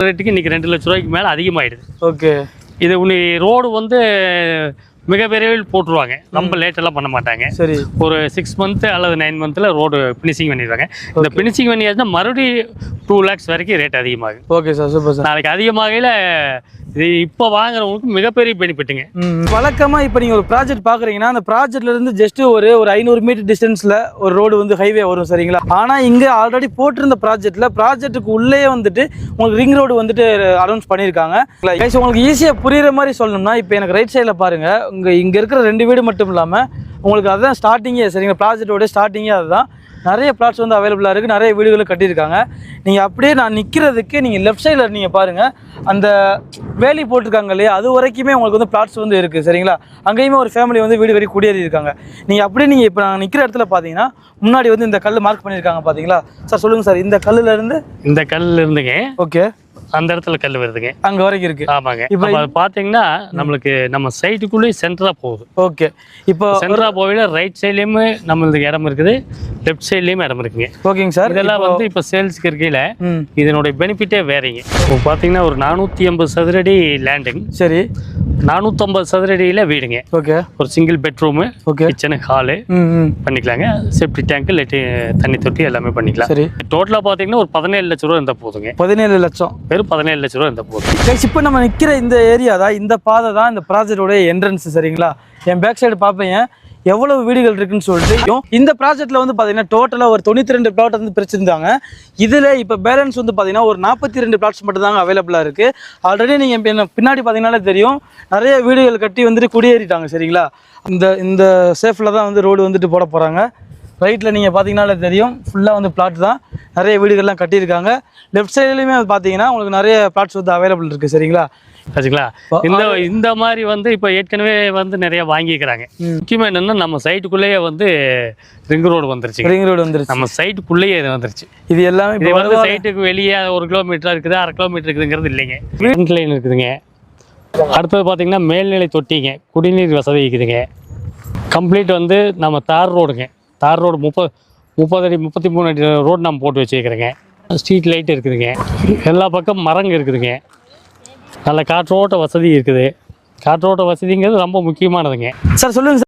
ரேட்டுக்கு இன்றைக்கி 2 லட்ச ரூபாய்க்கு மேலே அதிகமாகிடுது. ஓகே. இது உன்னை ரோடு வந்து மிக விரைவில் போட்டுருவாங்க, ரொம்ப லேட்டெல்லாம் பண்ண மாட்டாங்க. சரி. ஒரு 6 மந்த்து அல்லது 9 மந்த்தில் ரோடு ஃபினிஷிங் பண்ணிடுவாங்க. இந்த ஃபினிஷிங் பண்ணியாச்சுன்னா மறுபடியும் 2 lakhs வரைக்கும் ரேட் அதிகமாகும். Okay sir, super sir. நாளைக்கு அதிகமாகையில் இது இப்போ வாங்குறவங்களுக்கு மிகப்பெரிய பெனிஃபிட்டுங்க. வழக்கமாக இப்போ நீங்கள் ஒரு ப்ராஜெக்ட் பார்க்குறீங்கன்னா அந்த ப்ராஜெக்ட்லேருந்து ஜஸ்ட்டு ஒரு 500 மீட்டர் டிஸ்டன்ஸில் ஒரு ரோடு வந்து ஹைவே வரும், சரிங்களா? ஆனால் இங்கே ஆல்ரெடி போட்டிருந்த ப்ராஜெக்ட்டுக்கு உள்ளே வந்துட்டு உங்களுக்கு ரிங் ரோடு வந்துட்டு அனௌன்ஸ் பண்ணியிருக்காங்க. உங்களுக்கு ஈஸியாக புரியுற மாதிரி சொல்லணும்னா இப்போ எனக்கு ரைட் சைடில் பாருங்கள், இங்கே இருக்கிற 2 வீடு மட்டும் இல்லாமல் உங்களுக்கு அதுதான் ஸ்டார்டிங்கே, சரிங்களா? ப்ராஜெக்டோட ஸ்டார்டிங்கே அதுதான். நிறைய பிளாட்ஸ் வந்து அவைலபிளாக இருக்குது, நிறைய வீடுகளும் கட்டியிருக்காங்க. நீங்கள் அப்படியே நான் நிற்கிறதுக்கு நீங்கள் லெஃப்ட் சைடில் நீங்கள் பாருங்கள், அந்த வேலி போட்டிருக்காங்க இல்லையா, அது வரைக்குமே உங்களுக்கு வந்து பிளாட்ஸ் வந்து இருக்குது, சரிங்களா? அங்கேயுமே ஒரு ஃபேமிலி வந்து வீடு கட்டி குடியேறி இருக்காங்க. நீங்கள் அப்படியே நீங்கள் இப்போ நான் நிற்கிற இடத்துல பார்த்தீங்கன்னா முன்னாடி வந்து இந்த கல் மார்க் பண்ணியிருக்காங்க பார்த்தீங்களா சார்? சொல்லுங்கள் சார், இந்த கல்லில் இருந்து இந்த கல்லில் இருந்துங்க. ஓகே. அந்த இடத்துல கல் வருதுங்க, அங்கே வரைக்கும் இருக்கு. ஆமாங்க. இப்போ பார்த்தீங்கன்னா நம்மளுக்கு நம்ம சைட்டுக்குள்ளேயே சென்டரா போகுது. ஓகே. இப்போ சென்டரா போகல ரைட் சைட்லேயும் நம்மளுக்கு இடம் இருக்குது, லெஃப்ட் சைட்லேயும் இடம் இருக்குங்க. ஓகேங்க சார். இதெல்லாம் வந்து இப்போ சேல்ஸுக்கு இருக்கையில் இதனுடைய பெனிஃபிட்டே வேறீங்க. இப்போ பார்த்தீங்கன்னா ஒரு 450 சதுரடி லேண்டுங்க. சரி. 450 சதுரடியில் வீடுங்க. ஓகே. ஒரு single bedroom, okay, kitchen, hall பண்ணிக்கலாங்க. சேஃப்டி டேங்க், தண்ணி தொட்டி எல்லாமே பண்ணிக்கலாம். சரி. டோட்டலாக பார்த்தீங்கன்னா ஒரு 17 லட்ச ரூபா இருந்தால் போதுங்க. 17 லட்சம், வெறும் 17 லட்ச ரூபா இருந்தால் போதும். இப்போ நம்ம நிற்கிற இந்த ஏரியா தான், இந்த பாதை தான் இந்த ப்ராஜெக்டோட என்ட்ரன்ஸ், சரிங்களா? என் பேக் சைடு பார்ப்பீங்க எவ்வளவு வீடுகள் இருக்குன்னு சொல்லிட்டு. இந்த ப்ராஜெக்ட்ல வந்து பார்த்தீங்கன்னா டோட்டலாக ஒரு 92 பிளாட் வந்து பிரிச்சிருந்தாங்க. இதில் இப்போ பேலன்ஸ் வந்து பார்த்தீங்கன்னா ஒரு 42 பிளாட்ஸ் மட்டும் தாங்க அவைலபிளாக இருக்குது. ஆல்ரெடி நீங்கள் பின்னாடி பார்த்தீங்கன்னாலே தெரியும், நிறைய வீடுகள் கட்டி வந்துட்டு குடியேறிட்டாங்க, சரிங்களா? இந்த சேஃபில் தான் வந்து ரோடு வந்துட்டு போட போகிறாங்க. ரைட்டில் நீங்கள் பார்த்தீங்கன்னாலே தெரியும், ஃபுல்லாக வந்து பிளாட் தான், நிறைய வீடுகள்லாம் கட்டியிருக்காங்க. லெஃப்ட் சைட்லையுமே பார்த்தீங்கன்னா உங்களுக்கு நிறைய பிளாட்ஸ் வந்து அவைலபிள் இருக்குது, சரிங்களா? சரிங்களா? இந்த மாதிரி வந்து இப்போ ஏற்கனவே வந்து நிறைய வாங்கிக்கிறாங்க. முக்கியமாக என்னன்னா நம்ம சைட்டுக்குள்ளேயே வந்து ரிங் ரோடு வந்துருச்சு. ரிங் ரோடு வந்துருச்சு, நம்ம சைட்டுக்குள்ளேயே இது வந்துருச்சு. இது எல்லாமே இது வந்து சைட்டுக்கு வெளியே 1 கிலோமீட்டர் இருக்குது, 1/2 கிலோமீட்டர் இருக்குதுங்கிறது இல்லைங்க. ஃப்ரண்ட் லைன் இருக்குதுங்க. அடுத்தது பார்த்தீங்கன்னா மேல்நிலை தொட்டிங்க, குடிநீர் வசதி இருக்குதுங்க. கம்ப்ளீட் வந்து நம்ம தார் ரோடுங்க. தார் ரோடு 30 அடி 33 அடி ரோடு நம்ம போட்டு வச்சுக்கிறேங்க. ஸ்ட்ரீட் லைட் இருக்குதுங்க. எல்லா பக்கம் மரங்க இருக்குதுங்க. நல்ல காற்றோட்ட வசதி இருக்குது. காற்றோட்ட வசதிங்கிறது ரொம்ப முக்கியமானதுங்க சார். சொல்லுங்கள் சார்.